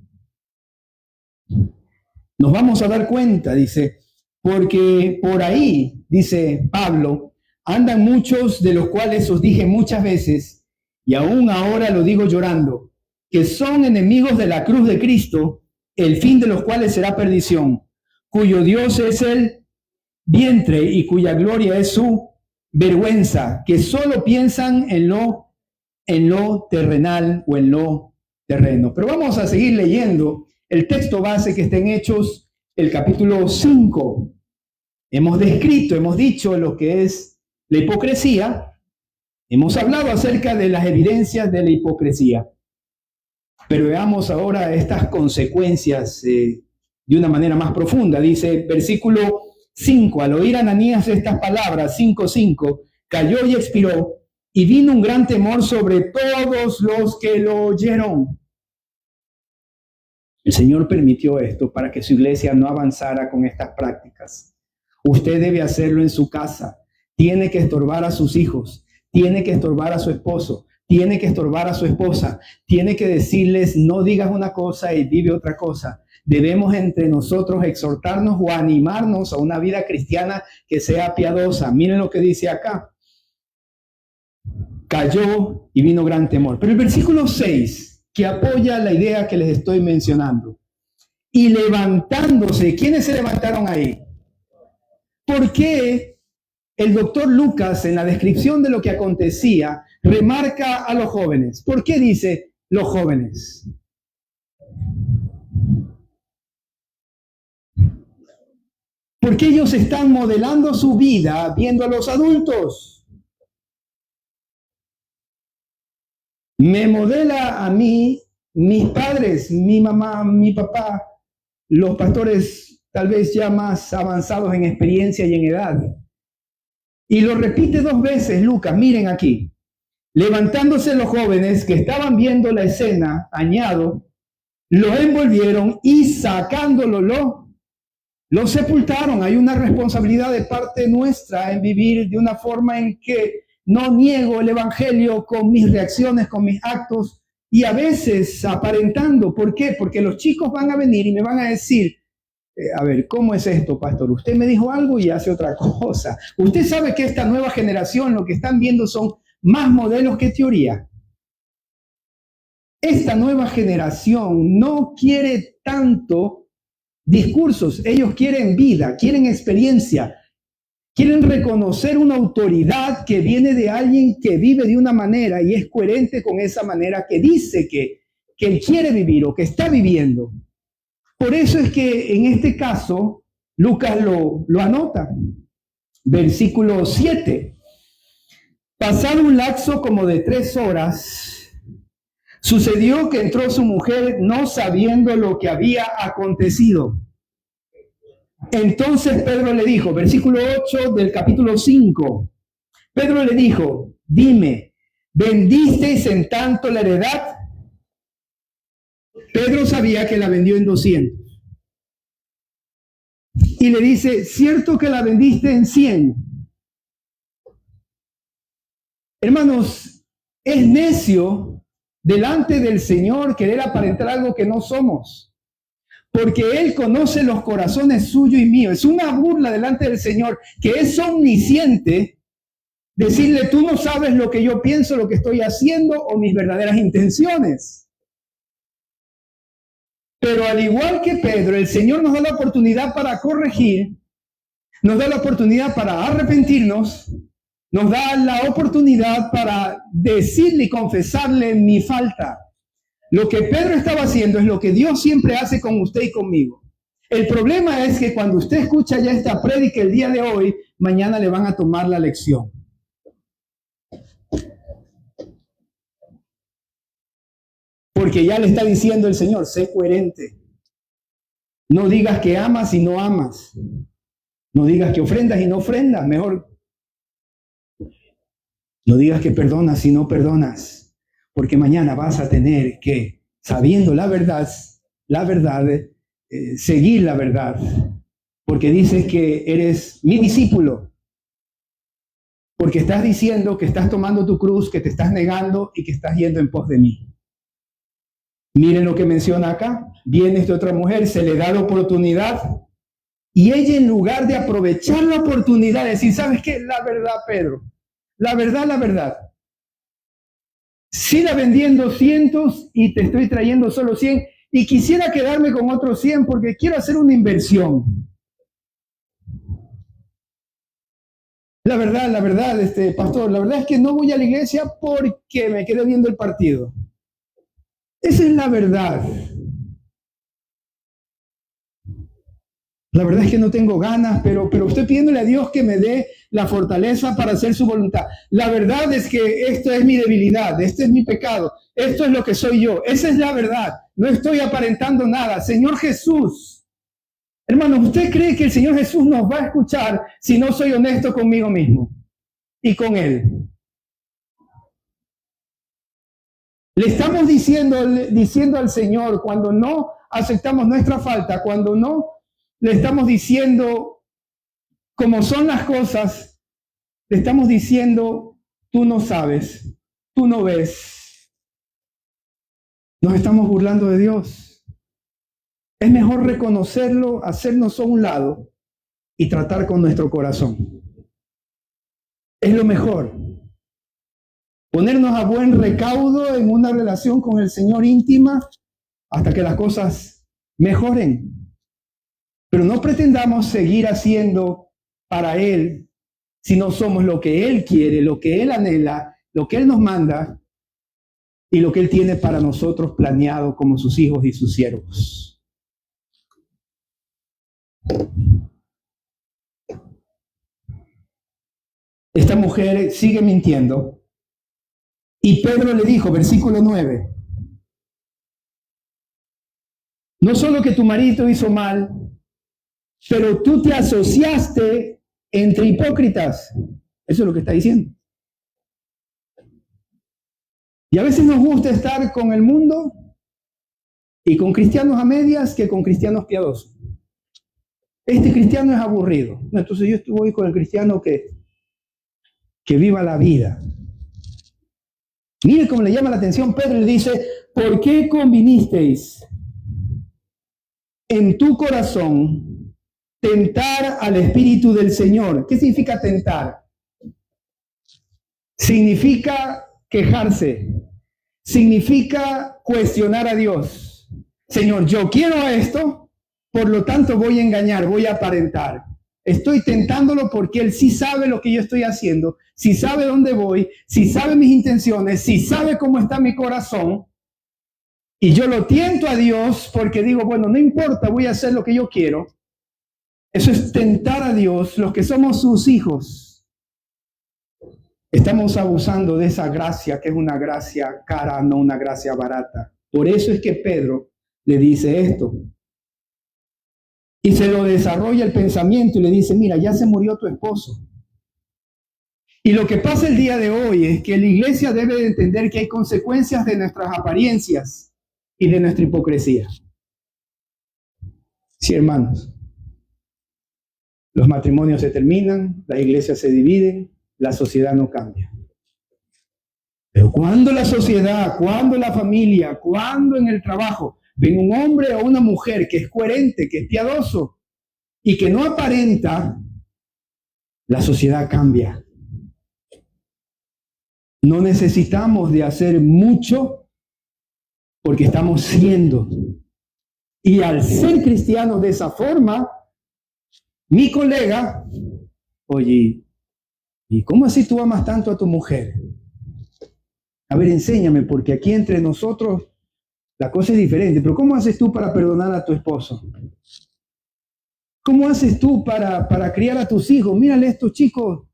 B: Nos vamos a dar cuenta, dice, porque por ahí, dice Pablo, andan muchos de los cuales os dije muchas veces, y aún ahora lo digo llorando, que son enemigos de la cruz de Cristo, el fin de los cuales será perdición, cuyo Dios es el vientre y cuya gloria es su vergüenza, que solo piensan en lo terrenal o en lo terreno. Pero vamos a seguir leyendo el texto base que está en Hechos, el capítulo 5. Hemos descrito, hemos dicho lo que es la hipocresía. Hemos hablado acerca de las evidencias de la hipocresía. Pero veamos ahora estas consecuencias de una manera más profunda. Dice, versículo 5. Al oír Ananías estas palabras, 5:5, cayó y expiró, y vino un gran temor sobre todos los que lo oyeron. El Señor permitió esto para que su iglesia no avanzara con estas prácticas. Usted debe hacerlo en su casa. Tiene que estorbar a sus hijos, tiene que estorbar a su esposo, tiene que estorbar a su esposa, tiene que decirles, no digas una cosa y vive otra cosa. Debemos entre nosotros exhortarnos o animarnos a una vida cristiana que sea piadosa. Miren lo que dice acá. Cayó y vino gran temor. Pero el versículo 6, que apoya la idea que les estoy mencionando. Y levantándose, ¿quiénes se levantaron ahí? ¿Por qué el doctor Lucas, en la descripción de lo que acontecía, remarca a los jóvenes? ¿Por qué dice los jóvenes? Porque ellos están modelando su vida viendo a los adultos. Me modela a mí, mis padres, mi mamá, mi papá, los pastores tal vez ya más avanzados en experiencia y en edad. Y lo repite 2 veces Lucas, miren aquí. Levantándose los jóvenes que estaban viendo la escena, añado, lo envolvieron y sacándolo lo sepultaron. Hay una responsabilidad de parte nuestra en vivir de una forma en que no niego el evangelio con mis reacciones, con mis actos y a veces aparentando. ¿Por qué? Porque los chicos van a venir y me van a decir, a ver, ¿cómo es esto, pastor? Usted me dijo algo y hace otra cosa. Usted sabe que esta nueva generación lo que están viendo son más modelos que teoría. Esta nueva generación no quiere tanto discursos, ellos quieren vida, quieren experiencia, quieren reconocer una autoridad que viene de alguien que vive de una manera y es coherente con esa manera que dice que él quiere vivir o que está viviendo. Por eso es que en este caso Lucas lo anota. Versículo 7. Pasado un lapso como de 3 horas, sucedió que entró su mujer no sabiendo lo que había acontecido. Entonces Pedro le dijo, versículo 8 del capítulo 5, Pedro le dijo, dime, ¿vendisteis en tanto la heredad? Pedro sabía que la vendió en 200. Y le dice, ¿cierto que la vendiste en 100? Hermanos, es necio delante del Señor querer aparentar algo que no somos. Porque Él conoce los corazones suyo y mío. Es una burla delante del Señor que es omnisciente decirle, tú no sabes lo que yo pienso, lo que estoy haciendo o mis verdaderas intenciones. Pero al igual que Pedro, el Señor nos da la oportunidad para corregir, nos da la oportunidad para arrepentirnos, nos da la oportunidad para decirle y confesarle mi falta. Lo que Pedro estaba haciendo es lo que Dios siempre hace con usted y conmigo. El problema es que cuando usted escucha ya esta prédica el día de hoy, mañana le van a tomar la lección. Porque ya le está diciendo el Señor, sé coherente. No digas que amas y no amas. No digas que ofrendas y no ofrendas. Mejor, no digas que perdonas y no perdonas. Porque mañana vas a tener que, sabiendo la verdad, seguir la verdad. Porque dices que eres mi discípulo. Porque estás diciendo que estás tomando tu cruz, que te estás negando y que estás yendo en pos de mí. Miren lo que menciona acá. Viene esta otra mujer, se le da la oportunidad y ella en lugar de aprovechar la oportunidad, decir, ¿sabes qué? La verdad, Pedro. La verdad. Sí la vendí en 200 y te estoy trayendo solo 100 y quisiera quedarme con otros 100 porque quiero hacer una inversión. La verdad, pastor, la verdad es que no voy a la iglesia porque me quedé viendo el partido. Esa es la verdad. La verdad es que no tengo ganas, pero estoy pidiéndole a Dios que me dé la fortaleza para hacer su voluntad. La verdad es que esto es mi debilidad, este es mi pecado, esto es lo que soy yo. Esa es la verdad. No estoy aparentando nada. Señor Jesús, Hermanos, ¿usted cree que el Señor Jesús nos va a escuchar si no soy honesto conmigo mismo y con Él? Le estamos diciendo al Señor cuando no aceptamos nuestra falta, cuando no le estamos diciendo cómo son las cosas, le estamos diciendo, tú no sabes, tú no ves. Nos estamos burlando de Dios. Es mejor reconocerlo, hacernos a un lado y tratar con nuestro corazón. Es lo mejor. Ponernos a buen recaudo en una relación con el Señor íntima hasta que las cosas mejoren. Pero no pretendamos seguir haciendo para Él si no somos lo que Él quiere, lo que Él anhela, lo que Él nos manda y lo que Él tiene para nosotros planeado como sus hijos y sus siervos. Esta mujer sigue mintiendo. Y Pedro le dijo, versículo 9, no solo que tu marido hizo mal, pero tú te asociaste entre hipócritas. Eso es lo que está diciendo. Y a veces nos gusta estar con el mundo y con cristianos a medias que con cristianos piadosos. Este cristiano es aburrido. Entonces yo estoy con el cristiano que viva la vida. Mire cómo le llama la atención Pedro y le dice, ¿por qué convinisteis en tu corazón tentar al Espíritu del Señor? ¿Qué significa tentar? Significa quejarse, significa cuestionar a Dios. Señor, yo quiero esto, por lo tanto voy a engañar, voy a aparentar. Estoy tentándolo porque Él sí sabe lo que yo estoy haciendo, sí sabe dónde voy, sí sabe mis intenciones, sí sabe cómo está mi corazón. Y yo lo tiento a Dios porque digo, bueno, no importa, voy a hacer lo que yo quiero. Eso es tentar a Dios, los que somos sus hijos. Estamos abusando de esa gracia, que es una gracia cara, no una gracia barata. Por eso es que Pedro le dice esto. Y se lo desarrolla el pensamiento y le dice, mira, ya se murió tu esposo. Y lo que pasa el día de hoy es que la iglesia debe de entender que hay consecuencias de nuestras apariencias y de nuestra hipocresía. Sí, hermanos. Los matrimonios se terminan, las iglesias se dividen, la sociedad no cambia. Pero cuando la sociedad, cuando la familia, cuando en el trabajo ven un hombre o una mujer que es coherente, que es piadoso y que no aparenta, la sociedad cambia. No necesitamos de hacer mucho porque estamos siendo. Y al ser cristianos de esa forma, mi colega, oye, ¿y cómo así tú amas tanto a tu mujer? A ver, enséñame, porque aquí entre nosotros la cosa es diferente. Pero ¿cómo haces tú para perdonar a tu esposo? ¿Cómo haces tú para criar a tus hijos? Mírale a estos chicos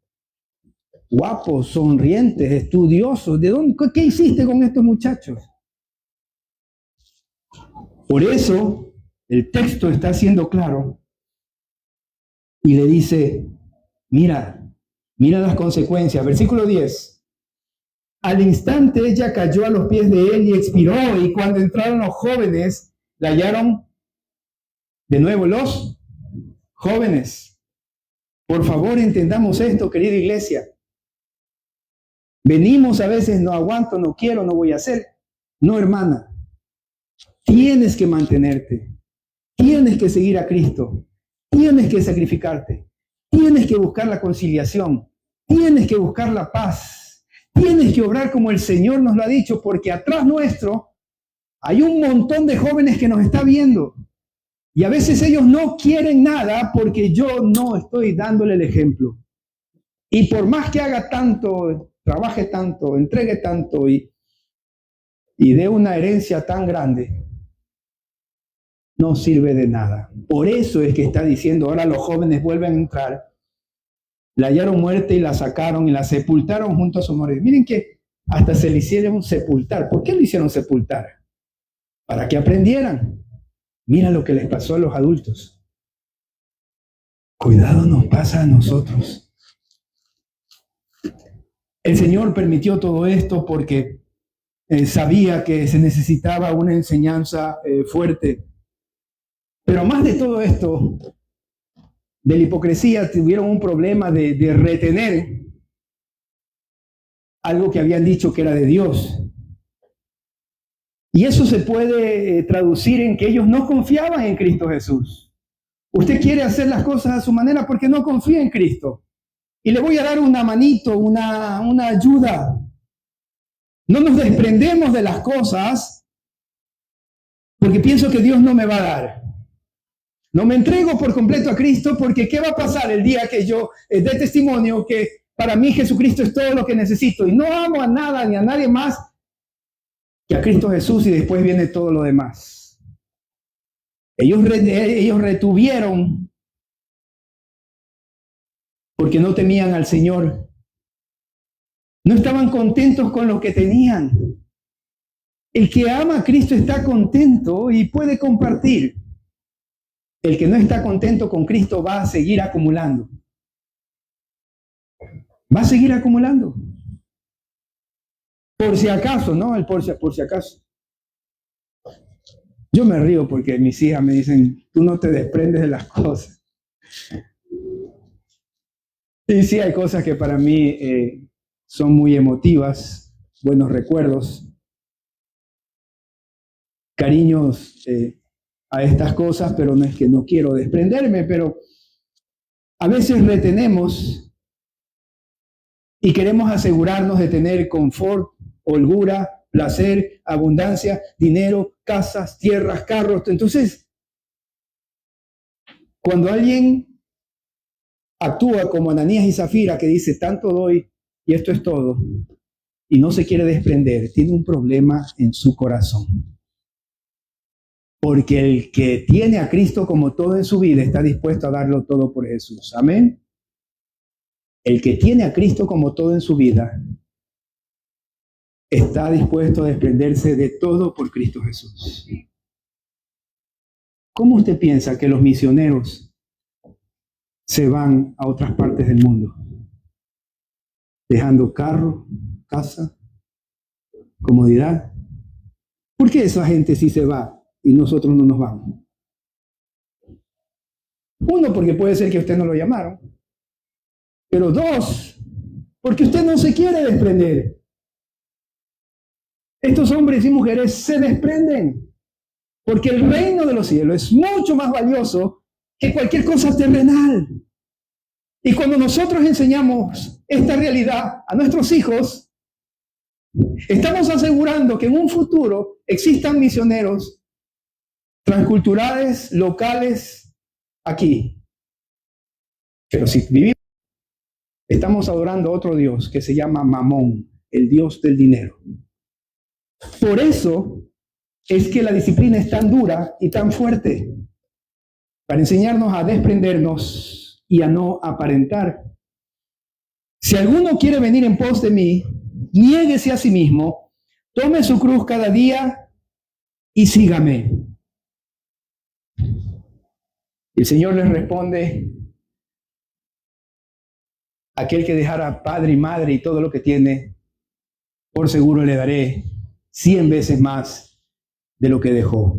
B: guapos, sonrientes, estudiosos. ¿De dónde? ¿Qué hiciste con estos muchachos? Por eso el texto está siendo claro y le dice, mira las consecuencias. Versículo 10. Al instante ella cayó a los pies de él y expiró, y cuando entraron los jóvenes, la hallaron de nuevo los jóvenes. Por favor, entendamos esto, querida iglesia. Venimos a veces, no aguanto, no quiero, no voy a hacer. No, hermana. Tienes que mantenerte. Tienes que seguir a Cristo. Tienes que sacrificarte. Tienes que buscar la conciliación. Tienes que buscar la paz. Tienes que obrar como el Señor nos lo ha dicho, porque atrás nuestro hay un montón de jóvenes que nos está viendo. Y a veces ellos no quieren nada porque yo no estoy dándole el ejemplo. Y por más que haga tanto, trabaje tanto, entregue tanto y dé una herencia tan grande, no sirve de nada. Por eso es que está diciendo, ahora los jóvenes vuelven a entrar. La hallaron muerta y la sacaron y la sepultaron junto a su marido. Miren que hasta se le hicieron sepultar. ¿Por qué le hicieron sepultar? Para que aprendieran. Mira lo que les pasó a los adultos. Cuidado nos pasa a nosotros. El Señor permitió todo esto porque sabía que se necesitaba una enseñanza fuerte. Pero más de todo esto, de la hipocresía, tuvieron un problema de retener algo que habían dicho que era de Dios. Y eso se puede traducir en que ellos no confiaban en Cristo Jesús. Usted quiere hacer las cosas a su manera porque no confía en Cristo. Y le voy a dar una manito, una ayuda. No nos desprendemos de las cosas porque pienso que Dios no me va a dar. No me entrego por completo a Cristo porque ¿qué va a pasar el día que yo dé testimonio que para mí Jesucristo es todo lo que necesito y no amo a nada ni a nadie más que a Cristo Jesús y después viene todo lo demás? Ellos retuvieron porque no temían al Señor. No estaban contentos con lo que tenían. El que ama a Cristo está contento y puede compartir. El que no está contento con Cristo va a seguir acumulando. Va a seguir acumulando. Por si acaso, ¿no? El por si acaso. Yo me río porque mis hijas me dicen, tú no te desprendes de las cosas. Y sí, hay cosas que para mí son muy emotivas, buenos recuerdos, cariños a estas cosas, pero no es que no quiero desprenderme, pero a veces retenemos y queremos asegurarnos de tener confort, holgura, placer, abundancia, dinero, casas, tierras, carros. Entonces, cuando alguien actúa como Ananías y Zafira, que dice, tanto doy y esto es todo, y no se quiere desprender, tiene un problema en su corazón. Porque el que tiene a Cristo como todo en su vida está dispuesto a darlo todo por Jesús. Amén. El que tiene a Cristo como todo en su vida está dispuesto a desprenderse de todo por Cristo Jesús. ¿Cómo usted piensa que los misioneros se van a otras partes del mundo? Dejando carro, casa, comodidad. ¿Por qué esa gente sí se va y nosotros no nos vamos? Uno, porque puede ser que usted no lo llamaron. Pero dos, porque usted no se quiere desprender. Estos hombres y mujeres se desprenden porque el reino de los cielos es mucho más valioso que cualquier cosa terrenal. Y cuando nosotros enseñamos esta realidad a nuestros hijos, estamos asegurando que en un futuro existan misioneros transculturales, locales, aquí. Pero si vivimos, estamos adorando a otro Dios que se llama Mamón, el Dios del dinero. Por eso es que la disciplina es tan dura y tan fuerte, para enseñarnos a desprendernos y a no aparentar. Si alguno quiere venir en pos de mí, niéguese a sí mismo, tome su cruz cada día y sígame. El Señor les responde, aquel que dejara padre y madre y todo lo que tiene, por seguro le daré 100 veces más de lo que dejó.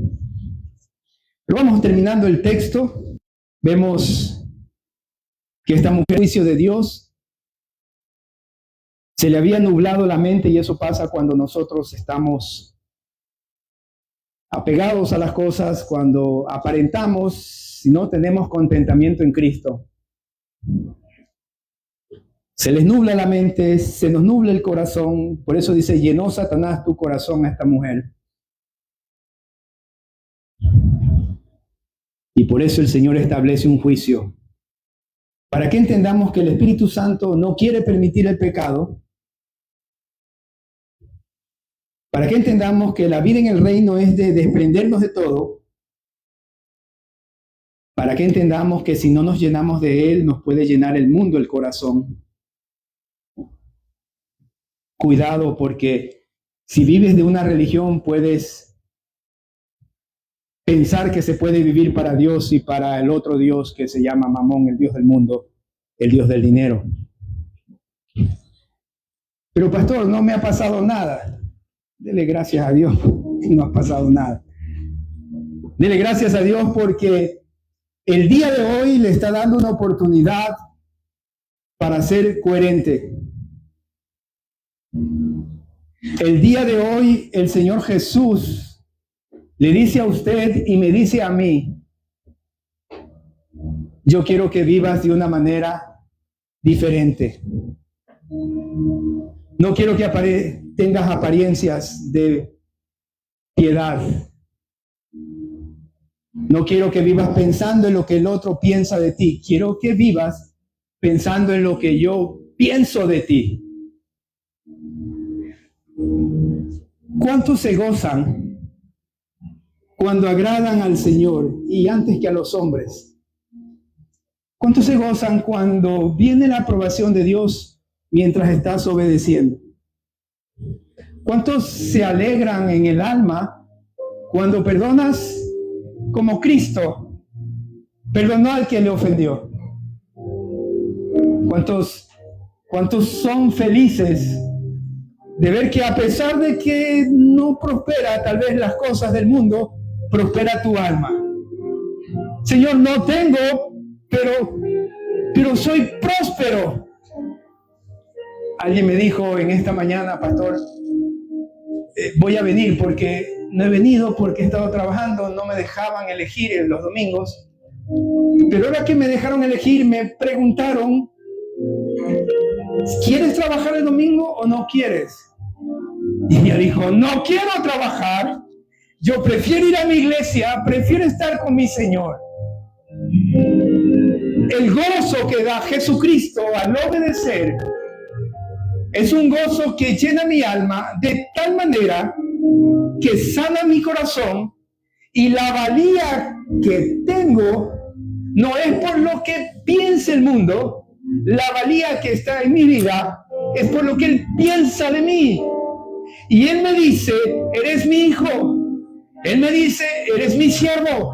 B: Pero vamos terminando el texto. Vemos que esta mujer, juicio de Dios, se le había nublado la mente, y eso pasa cuando nosotros estamos apegados a las cosas, cuando aparentamos, si no tenemos contentamiento en Cristo. Se les nubla la mente, se nos nubla el corazón. Por eso dice, llenó Satanás tu corazón a esta mujer. Y por eso el Señor establece un juicio. Para que entendamos que el Espíritu Santo no quiere permitir el pecado. Para que entendamos que la vida en el reino es de desprendernos de todo. Para que entendamos que si no nos llenamos de Él, nos puede llenar el mundo, el corazón. Cuidado, porque si vives de una religión puedes pensar que se puede vivir para Dios y para el otro Dios que se llama Mamón, el Dios del mundo, el Dios del dinero. Pero pastor, no me ha pasado nada. Dele gracias a Dios, no ha pasado nada. Dele gracias a Dios porque el día de hoy le está dando una oportunidad para ser coherente. El día de hoy el Señor Jesús le dice a usted y me dice a mí, yo quiero que vivas de una manera diferente. No quiero que tengas apariencias de piedad. No quiero que vivas pensando en lo que el otro piensa de ti. Quiero que vivas pensando en lo que yo pienso de ti. ¿Cuántos se gozan cuando agradan al Señor y antes que a los hombres? ¿Cuántos se gozan cuando viene la aprobación de Dios mientras estás obedeciendo? ¿Cuántos se alegran en el alma cuando perdonas como Cristo perdonó al que le ofendió? ¿Cuántos son felices de ver que a pesar de que no prospera tal vez las cosas del mundo, prospera tu alma? Señor, no tengo, pero soy próspero. Alguien me dijo en esta mañana, pastor, voy a venir porque no he venido porque he estado trabajando, no me dejaban elegir en los domingos. Pero ahora que me dejaron elegir, me preguntaron, ¿quieres trabajar el domingo o no quieres? Y ella dijo, no quiero trabajar, yo prefiero ir a mi iglesia, prefiero estar con mi Señor. El gozo que da Jesucristo al obedecer es un gozo que llena mi alma de tal manera que sana mi corazón, y la valía que tengo no es por lo que piense el mundo, la valía que está en mi vida es por lo que Él piensa de mí. Y Él me dice, eres mi hijo. Él me dice, eres mi siervo.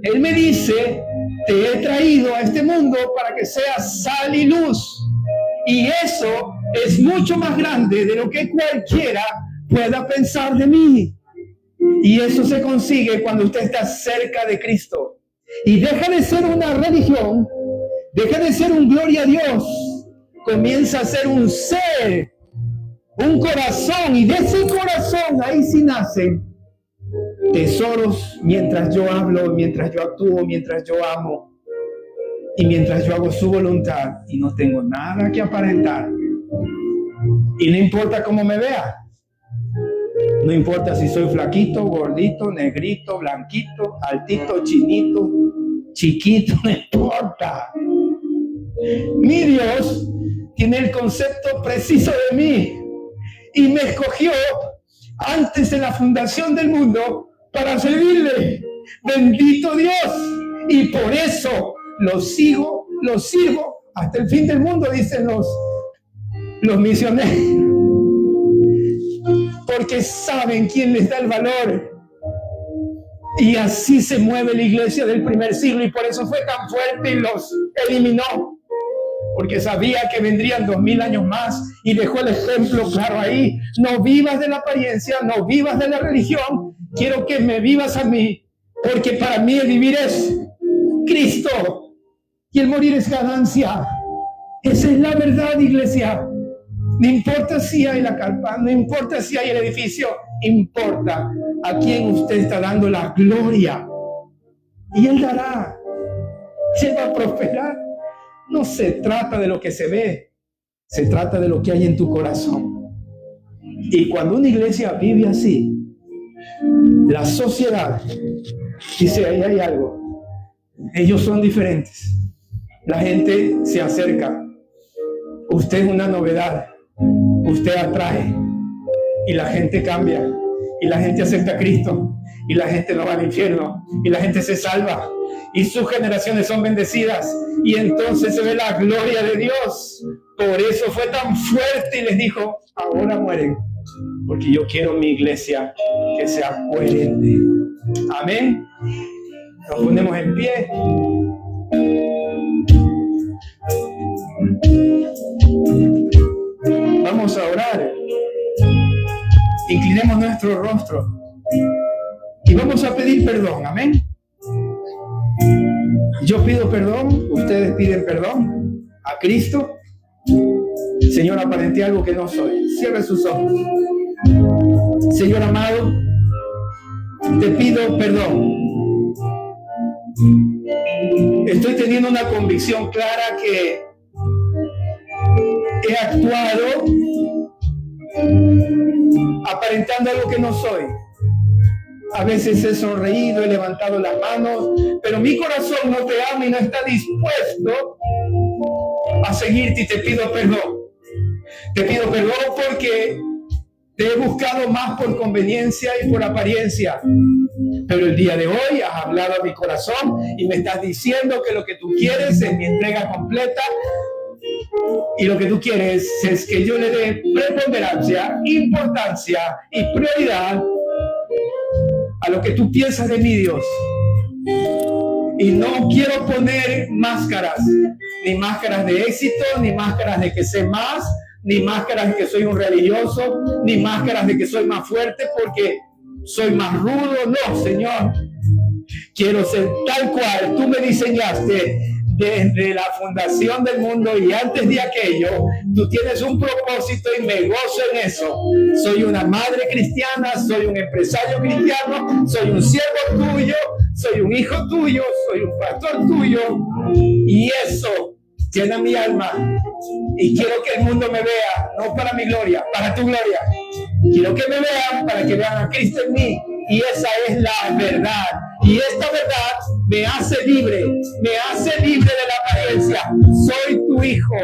B: Él me dice, te he traído a este mundo para que seas sal y luz. Y eso es mucho más grande de lo que cualquiera pueda pensar de mí. Y eso se consigue cuando usted está cerca de Cristo. Y deja de ser una religión, deja de ser un gloria a Dios, comienza a ser un ser, un corazón, y de ese corazón ahí sí nacen tesoros mientras yo hablo, mientras yo actúo, mientras yo amo y mientras yo hago su voluntad y no tengo nada que aparentar. Y no importa cómo me vea, no importa si soy flaquito, gordito, negrito, blanquito, altito, chinito, chiquito, no importa. Mi Dios tiene el concepto preciso de mí y me escogió antes de la fundación del mundo para servirle. Bendito Dios. Y por eso lo sigo, lo sirvo hasta el fin del mundo, dicen los misioneros. Porque saben quién les da el valor. Y así se mueve la iglesia del primer siglo, y por eso fue tan fuerte y los eliminó. Porque sabía que vendrían 2000 años más y dejó el ejemplo claro ahí. No vivas de la apariencia, no vivas de la religión. Quiero que me vivas a mí, porque para mí el vivir es Cristo y el morir es ganancia. Esa es la verdad, iglesia. No importa si hay la carpa, no importa si hay el edificio, importa a quién usted está dando la gloria. Y Él dará, Él va a prosperar. No se trata de lo que se ve, se trata de lo que hay en tu corazón. Y cuando una iglesia vive así, la sociedad dice, ahí hay algo. Ellos son diferentes. La gente se acerca. Usted es una novedad. Usted atrae. Y la gente cambia. Y la gente acepta a Cristo. Y la gente no va al infierno. Y la gente se salva. Y sus generaciones son bendecidas. Y entonces se ve la gloria de Dios. Por eso fue tan fuerte y les dijo, ahora mueren. porque yo quiero mi iglesia que sea coherente. Amén. Nos ponemos en pie. Vamos a orar. Inclinemos nuestro rostro y vamos a pedir perdón. Amén. Yo pido perdón, ustedes piden perdón a Cristo. Señor, aparenté algo que no soy. Cierre sus ojos. Señor amado, te pido perdón. Estoy teniendo una convicción clara que he actuado aparentando algo que no soy. A veces he sonreído, he levantado las manos, pero mi corazón no te ama y no está dispuesto a seguirte, y te pido perdón. Te pido perdón porque te he buscado más por conveniencia y por apariencia. Pero el día de hoy has hablado a mi corazón y me estás diciendo que lo que tú quieres es mi entrega completa. Y lo que tú quieres es que yo le dé preponderancia, importancia y prioridad a lo que tú piensas de mí, Dios. Y no quiero poner máscaras, ni máscaras de éxito, ni máscaras de que sé más, ni máscaras de que soy un religioso, ni máscaras de que soy más fuerte porque soy más rudo. No, Señor. Quiero ser tal cual tú me diseñaste desde la fundación del mundo, y antes de aquello tú tienes un propósito y me gozo en eso. Soy una madre cristiana, soy un empresario cristiano, soy un siervo tuyo, soy un hijo tuyo, soy un pastor tuyo, y eso llena mi alma. Y quiero que el mundo me vea, no para mi gloria, para tu gloria. Quiero que me vean para que vean a Cristo en mí, y esa es la verdad. Y esta verdad me hace libre de la apariencia. Soy tu hijo.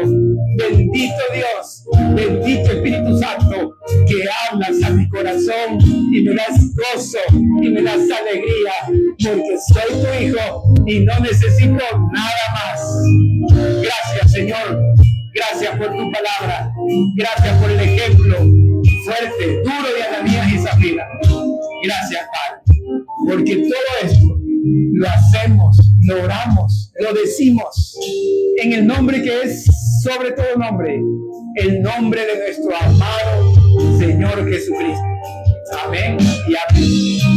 B: Bendito Dios, bendito Espíritu Santo, que hablas a mi corazón y me das gozo y me das alegría, porque soy tu hijo y no necesito nada más. Gracias, Señor. Gracias por tu palabra. Gracias por el ejemplo fuerte, duro de Ananías y Zafira. Gracias, Padre, porque todo esto lo hacemos, lo oramos, lo decimos en el nombre que es sobre todo nombre, el nombre de nuestro amado Señor Jesucristo. Amén y amén.